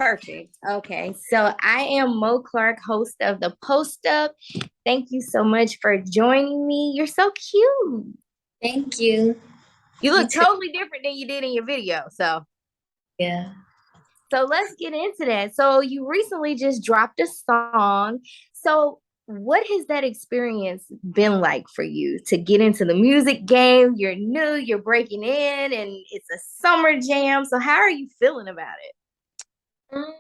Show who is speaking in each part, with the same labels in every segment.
Speaker 1: Perfect. Okay. So I am Mo Clark, host of the Post Up. Thank you so much for joining me. You're so cute.
Speaker 2: Thank you.
Speaker 1: You
Speaker 2: You
Speaker 1: look
Speaker 2: too.
Speaker 1: totally different than you did in your video.
Speaker 2: Yeah.
Speaker 1: So let's get into that. So you recently just dropped a song. So what has that experience been like for you to get into the music game? You're new, you're breaking in, and it's a summer jam. So how are you feeling about it?
Speaker 2: Um,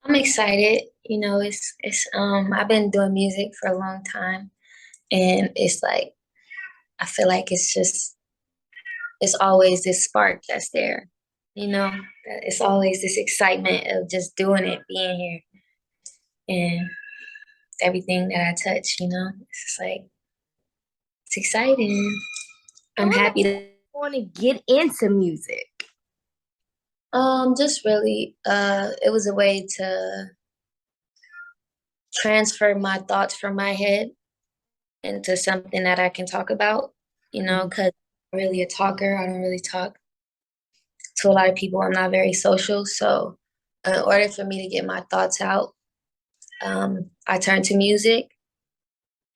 Speaker 2: I'm excited. It's I've been doing music for a long time, and it's like I feel like it's always this spark that's there. It's always this excitement of just doing it, being here, and everything that I touch. It's just like it's exciting.
Speaker 1: So
Speaker 2: I'm
Speaker 1: what
Speaker 2: happy
Speaker 1: makes
Speaker 2: to.
Speaker 1: you want to get into music?
Speaker 2: Just really, it was a way to transfer my thoughts from my head into something that I can talk about,
Speaker 1: Mhm.
Speaker 2: because I'm really a talker. I don't really talk to a lot of people. I'm not very social. So, in order for me to get my thoughts out, I turned to music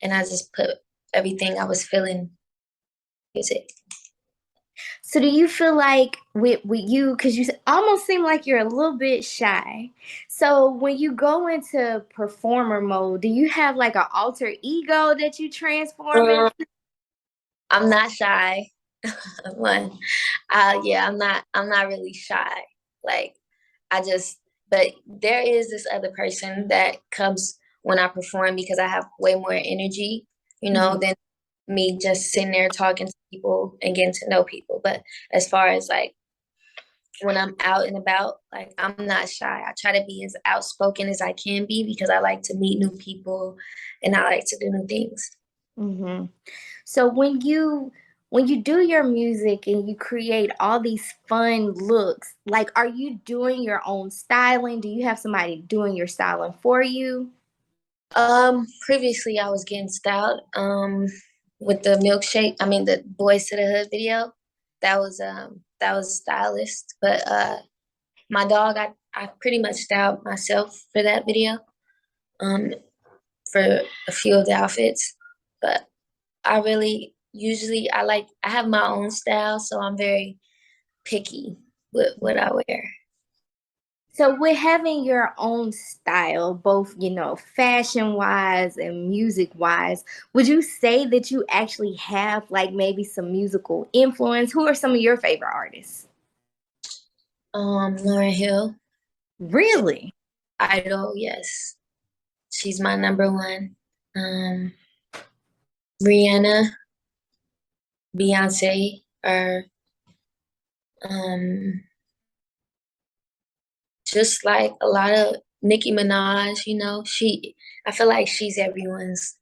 Speaker 2: and I just put everything I was feeling in music.
Speaker 1: So do you feel like with you, because you almost seem like you're a little bit shy. So when you go into performer mode, do you have like an alter ego that you transform
Speaker 2: Um,
Speaker 1: into?
Speaker 2: I'm not shy. One, yeah, I'm not really shy. Like, I just, but there is this other person that comes when I perform because I have way more energy,
Speaker 1: Mhm.
Speaker 2: than me just sitting there talking to people and getting to know people. But as far as like when I'm out and about, like I'm not shy. I try to be as outspoken as I can be because I like to meet new people and I like to do new things.
Speaker 1: Mhm. So when you do your music and you create all these fun looks, like are you doing your own styling? Do you have somebody doing your styling for you?
Speaker 2: Previously I was getting styled with the milkshake, I mean the Boys to the Hood video. That was a stylist. But my dog I pretty much styled myself for that video, um, for a few of the outfits. But I really usually I have my own style, so I'm very picky with what I wear.
Speaker 1: So with having your own style, both, fashion wise and music wise, would you say that you actually have like maybe some musical influence? Who are some of your favorite artists?
Speaker 2: Lauren Hill, she's
Speaker 1: Really?
Speaker 2: my idol, yes. She's my number one. Um, Rihanna, Beyonce, or um, just like a lot of Nicki Minaj, I feel like she's everyone's,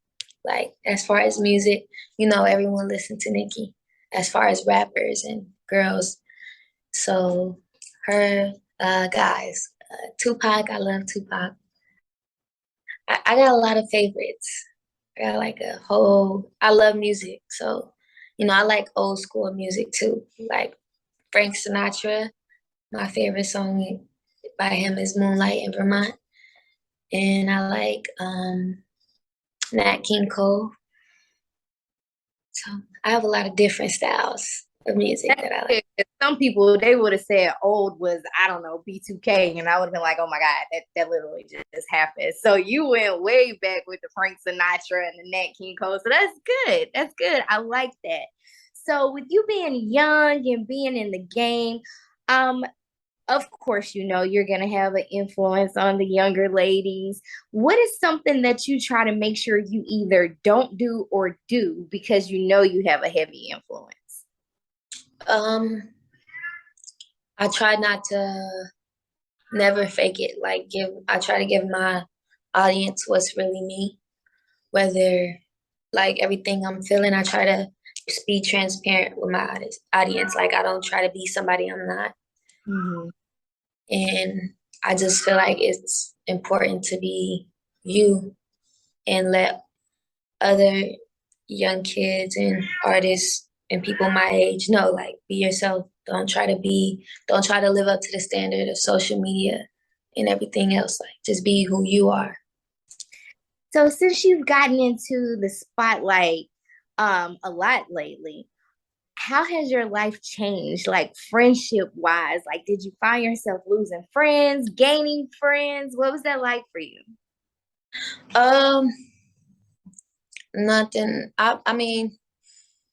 Speaker 2: like, as far as music, everyone listen to Nicki, as far as rappers and girls. So her, guys, Tupac, I love Tupac. I got a lot of favorites. I got like I love music. So, I like old school music too. Like Frank Sinatra, my favorite song by him is Moonlight in Vermont. And I like Nat King Cole. So I have a lot of different styles of music
Speaker 1: That's
Speaker 2: that I like.
Speaker 1: good. Some people they would have said old was, I don't know, B2K, and I would have been like, oh my God, that literally just happened. So you went way back with the Frank Sinatra and the Nat King Cole. So that's good. That's good. I like that. So with you being young and being in the game, um, of course, you're going to have an influence on the younger ladies. What is something that you try to make sure you either don't do or do because you have a heavy influence?
Speaker 2: Um, I try not to never fake it. I try to give my audience what's really me, whether like everything I'm feeling, I try to just be transparent with my audience. Like I don't try to be somebody I'm not.
Speaker 1: Mhm.
Speaker 2: And I just feel like it's important to be you and let other young kids and artists and people my age know, like, be yourself. Don't try to live up to the standard of social media and everything else. Like, just be who you are.
Speaker 1: So since you've gotten into the spotlight a lot lately, how has your life changed, like friendship wise? Like, did you find yourself losing friends, gaining friends? What was that like for you?
Speaker 2: Um, Nothing. I mean,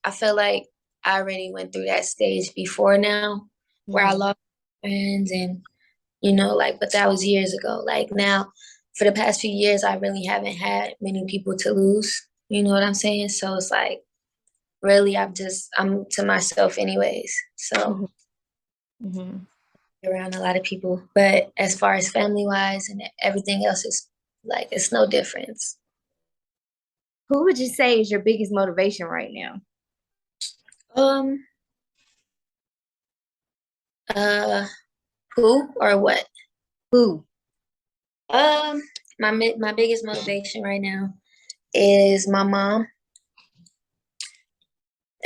Speaker 2: I feel like I already went through that stage before now where I
Speaker 1: Mhm.
Speaker 2: lost friends and, like, but that was years ago. Like now, for the past few years, I really haven't had many people to lose. You know what I'm saying? So it's like, really, I'm to myself anyways. So
Speaker 1: Mhm. Mhm.
Speaker 2: around a lot of people. But as far as family wise and everything else is like, it's no difference.
Speaker 1: Who would you say is your biggest motivation right now?
Speaker 2: Um, uh, who or what?
Speaker 1: Who?
Speaker 2: Um, my biggest motivation right now is my mom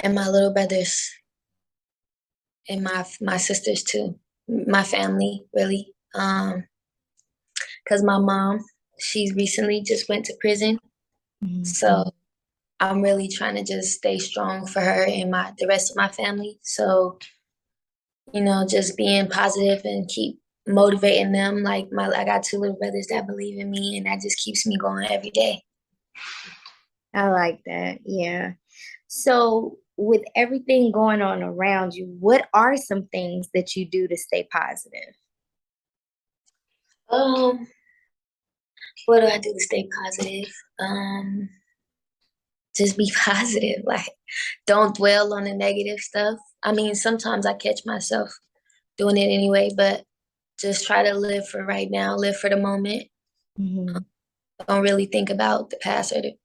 Speaker 2: and my little brothers and my sisters too. My family, really. Because my mom, she's recently just went to prison.
Speaker 1: Mhm.
Speaker 2: So I'm really trying to just stay strong for her and the rest of my family. So, just being positive and keep motivating them. Like I got two little brothers that believe in me and that just keeps me going every day.
Speaker 1: I like that. Yeah. So, with everything going on around you, what are some things that you do to stay positive?
Speaker 2: Um, what do I do to stay positive? Just be positive. Like, don't dwell on the negative stuff. I mean, sometimes I catch myself doing it anyway, but just try to live for right now, live for the moment.
Speaker 1: Mhm.
Speaker 2: Don't really think about the past or the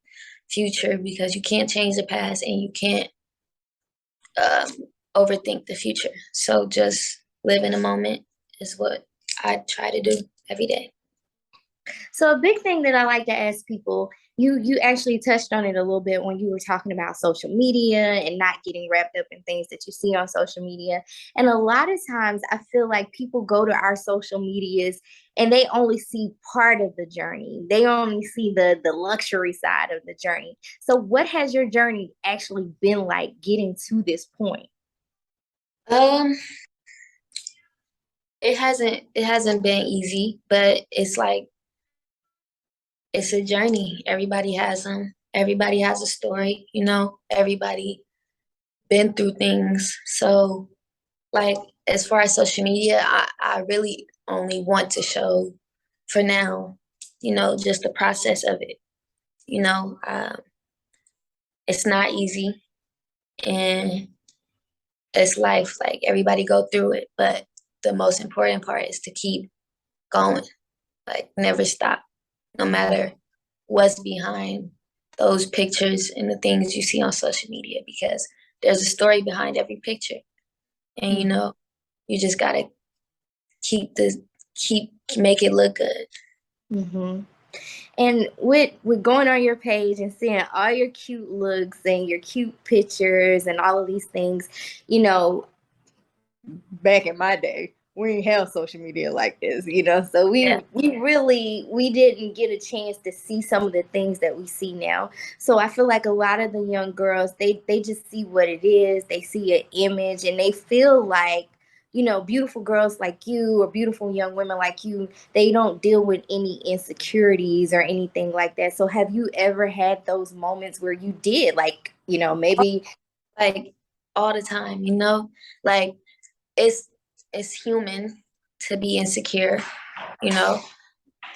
Speaker 2: future because you can't change the past and you can't um, overthink the future. So just live in the moment is what I try to do every day.
Speaker 1: So a big thing that I like to ask people, you actually touched on it a little bit when you were talking about social media and not getting wrapped up in things that you see on social media. And a lot of times I feel like people go to our social medias and they only see part of the journey. They only see the luxury side of the journey. So what has your journey actually been like getting to this point?
Speaker 2: Um, it hasn't been easy, but it's like it's a journey. Everybody has them. Everybody has a story, Everybody been through things. So, like, as far as social media, I really only want to show for now, just the process of it. You know, um, it's not easy and it's life. Like, everybody go through it. But the most important part is to keep going, like, never stop, no matter what's behind those pictures and the things you see on social media because there's a story behind every picture. And you just gotta keep the keep make it look good.
Speaker 1: Mm-hmm. And with going on your page and seeing all your cute looks and your cute pictures and all of these things, you know, back in my day, we didn't have social media like this, So
Speaker 2: Yeah.
Speaker 1: we didn't get a chance to see some of the things that we see now. So I feel like a lot of the young girls, they just see what it is. They see an image and they feel like, beautiful girls like you or beautiful young women like you, they don't deal with any insecurities or anything like that. So have you ever had those moments where you did, like, maybe
Speaker 2: Like, all the time, like it's it's human to be insecure, you know.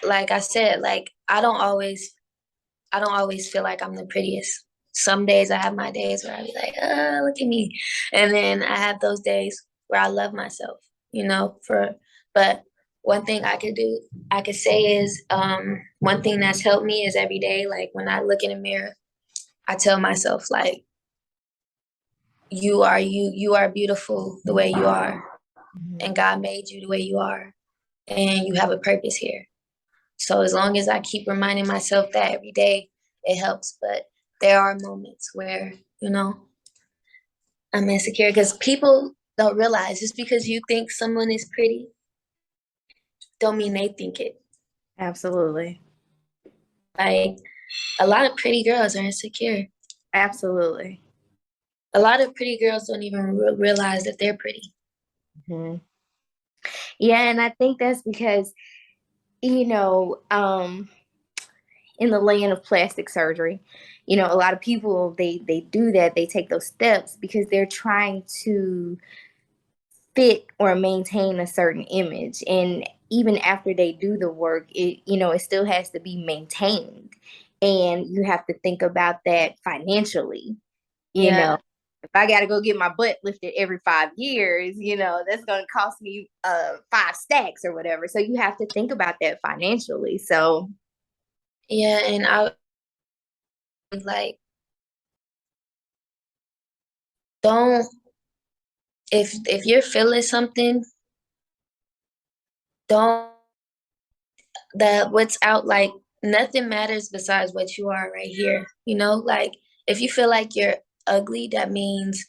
Speaker 2: Like I said, like I don't always feel like I'm the prettiest. Some days I have my days where I be like, look at me. And then I have those days where I love myself, but one thing I could say is, one thing that's helped me is every day, like when I look in the mirror, I tell myself like, you are beautiful the way you are. And God made you the way you are. And you have a purpose here. So as long as I keep reminding myself that every day, it helps. But there are moments where, I'm insecure because people don't realize just because you think someone is pretty don't mean they think it.
Speaker 1: Absolutely.
Speaker 2: Like, a lot of pretty girls are insecure.
Speaker 1: Absolutely.
Speaker 2: A lot of pretty girls don't even realize that they're pretty.
Speaker 1: Mm-hmm. Yeah, and I think that's because, you know, in the land of plastic surgery, you know, a lot of people they do that, they take those steps because they're trying to fit or maintain a certain image. And even after they do the work, it, you know, it still has to be maintained. And you have to think about that financially, you know.
Speaker 2: Yeah.
Speaker 1: If I got to go get my butt lifted every 5 years, you know, that's going to cost me 5 stacks or whatever. So you have to think about that financially. So
Speaker 2: Yeah, and I like, don't, if you're feeling something, don't, that what's out, like, nothing matters besides what you are right here. You know, like, if you feel like you're ugly, that means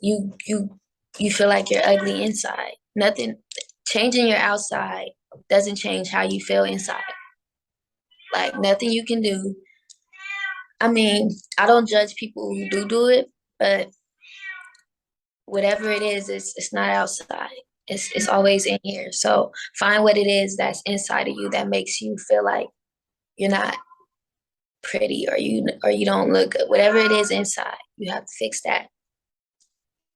Speaker 2: you you you feel like you're ugly inside. Nothing changing your outside doesn't change how you feel inside. Like, nothing you can do. I mean, I don't judge people who do it, but whatever it is, it's not outside. It's always in here. So find what it is that's inside of you that makes you feel like you're not pretty, or you don't look good. Whatever it is inside, you have to fix that.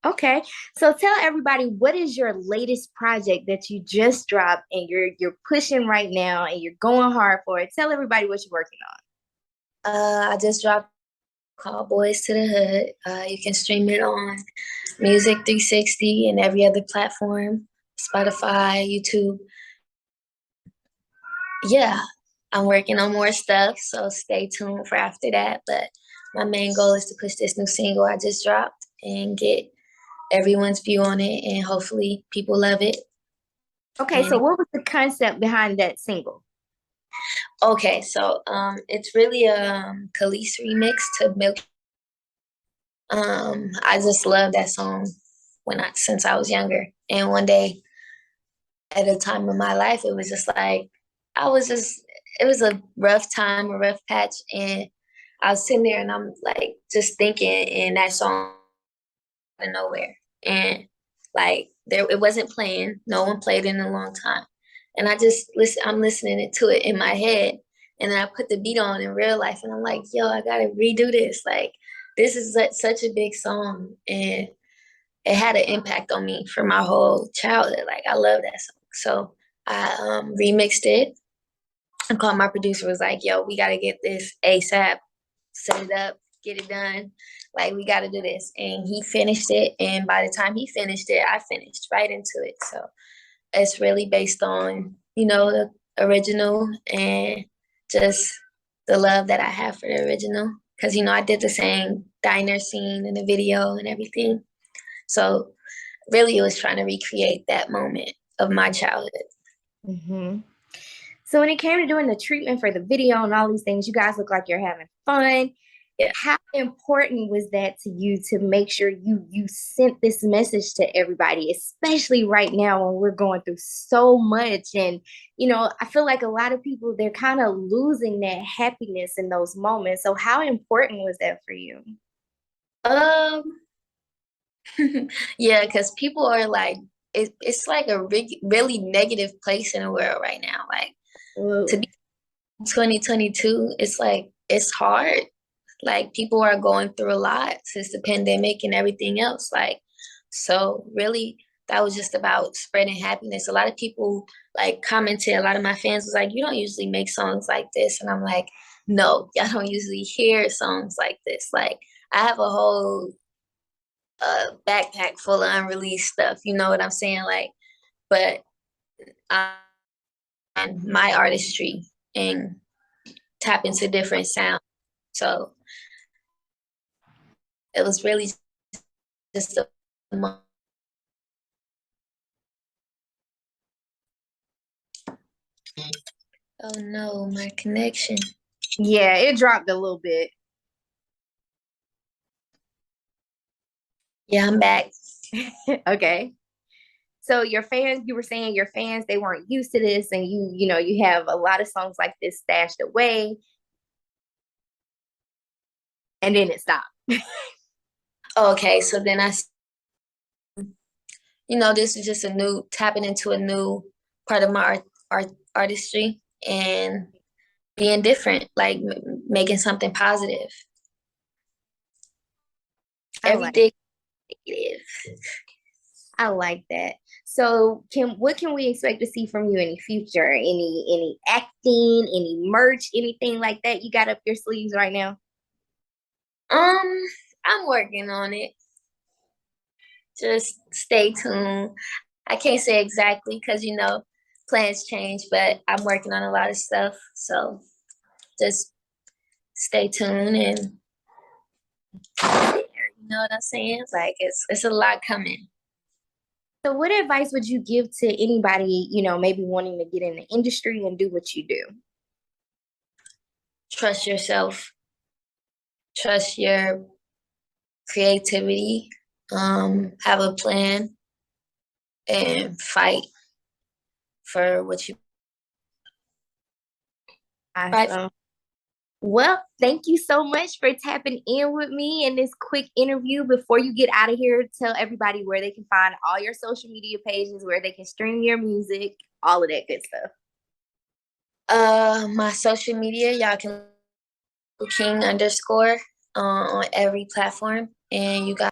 Speaker 1: okay. So tell everybody, what is your latest project that you just dropped and you're pushing right now and you're going hard for it? Tell everybody what you're working
Speaker 2: I just dropped called Boyz to the Hood. You can stream it on Music 360 and every other platform, Spotify, YouTube. Yeah, I'm working on more stuff, so stay tuned for after that. But my main goal is to push this new single I just dropped and get everyone's view on it, and hopefully people love it.
Speaker 1: on. Okay, so
Speaker 2: And
Speaker 1: what was the concept behind that single?
Speaker 2: okay, so it's really a Khalees remix to Milk. I just love that song since I was younger, and one day at a time in my life, it was just like I was just it was a rough time, a rough patch, and I was sitting there and I'm like just thinking, and that song out of nowhere, and like there it wasn't playing. No one played it in a long time, and I just listen. I'm listening to it in my head, and then I put the beat on in real life, and I'm like, yo, I gotta redo this. Like, this is such a big song, and it had an impact on me for my whole childhood. Like, I love that song. So I remixed it and called my producer, was like, yo, we got to get this ASAP, set it up, get it done. Like, we got to do this. And he finished it. And by the time he finished it, I finished right into it. So it's really based on, you know, the original and just the love that I have for the original. Because, you know, I did the same diner scene in the video and everything. So really, it was trying to recreate that moment of my childhood.
Speaker 1: Mm-hmm. So when it came to doing the treatment for the video and all these things, you guys look like you're having fun.
Speaker 2: Yeah.
Speaker 1: How important was that to you to make sure you sent this message to everybody, especially right now when we're going through so much? And you know, I feel like a lot of people, they're kind of losing that happiness in those moments. So how important was that for you?
Speaker 2: Um, yeah, because people are like, it's like a really negative place in the world right now. Like, to be
Speaker 1: Absolutely.
Speaker 2: 2022, it's like, it's hard. Like, people are going through a lot since the pandemic and everything else. Like, so really, that was just about spreading happiness. A lot of people like commented, a lot of my fans was like, you don't usually make songs like this. And I'm like, no, y'all don't usually hear songs like this. Like, I have a whole backpack full of unreleased stuff. You know what I'm saying? Like, but my artistry and tap into different sounds. So it was really just a oh no, my connection.
Speaker 1: Yeah, it dropped a little bit.
Speaker 2: Yeah, I'm back.
Speaker 1: Okay. So your fans, you were saying your fans, they weren't used to this, and you know, you have a lot of songs like this stashed away, and then it stopped.
Speaker 2: Okay, so then this is just a new tapping into a new part of my artistry and being different, like making something positive. Everything negative.
Speaker 1: I like that. So what can we expect to see from you in the future? Any acting, any merch, anything like that you got up your sleeves right now?
Speaker 2: I'm working on it. Just stay tuned. I can't say exactly because plans change, but I'm working on a lot of stuff. So just stay tuned and you know what I'm saying? Like it's a lot coming.
Speaker 1: So what advice would you give to anybody, maybe wanting to get in the industry and do what you do?
Speaker 2: Trust yourself. Trust your creativity. Have a plan and fight for what you
Speaker 1: Awesome. Well, thank you so much for tapping in with me in this quick interview. Before you get out of here, tell everybody where they can find all your social media pages, where they can stream your music, all of that good stuff.
Speaker 2: My social media, y'all can King_, on every platform, and you got